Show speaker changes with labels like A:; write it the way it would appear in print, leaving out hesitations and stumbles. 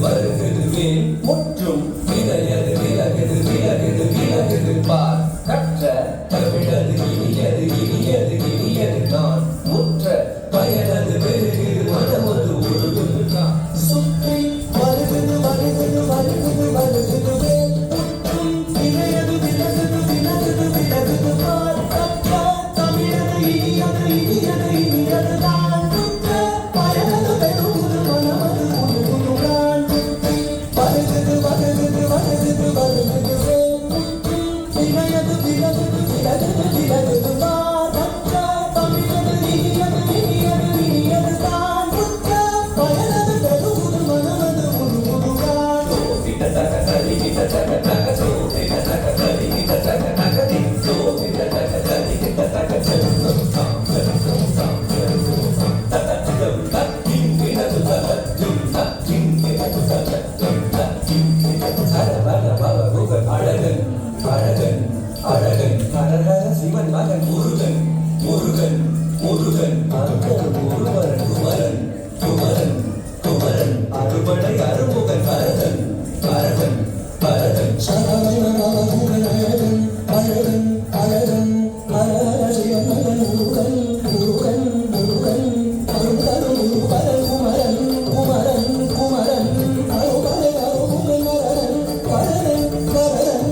A: வருகுதுவே முற்றும் விளையது விலகுது விலகுது விலகுது பார் கற்ற தமிழது இனியது இனியது இனியது நான் முற்ற பயனது பெருகுது மனமது உருகுது நான் சுற்றி வருகுது வருகுது வருகுது வருகுதுவே முற்றும் விளையது விலகுது விலகுது விலகுது பார் கற்ற தமிழது இனியது இனியது இனியது நான் முற்ற பயனது பெருகுது மனமது உருகுது நான் சுற்றி வருகுது வருகுது வருகுது வருகுதுவே விலகுது விலகுது விலகுது விலகுது பார் கற்ற தமிழது இனியது இனியது இனியது தான் முற்ற பயனது பெருகுது மனமது உருகுது நான் சோதிட தக தரிகிட தக தக சோதிட தக தரிகிட தக தக தி சோதிட தக தரிகிட தக செல்லும் சாம்பரும் சாம்பரும் ததம் தத்தின் வினது ததம் தத்தின் வினது ததம் தத்தின் வினது சரவண பவருக அழகன் அழகன் அழகன் ஹரஹர சிவன் மகன் முருகன் முருகன் முருகன் அருகன் ஒருவரன் குமரன் குமரன் குமரன் அறுபடை அறுமுகன் பரதன் பரதன் பரதன் சரவண பவருகன் அழகன் அழகன் அழகன் ஹரஹர சிவன் மகன் முருகன் முருகன் முருகன் அருகன் ஒருவரன் குமரன் குமரன் குமரன் அறுபடை அறுமுகன் பரதன் பரதன் பரதன்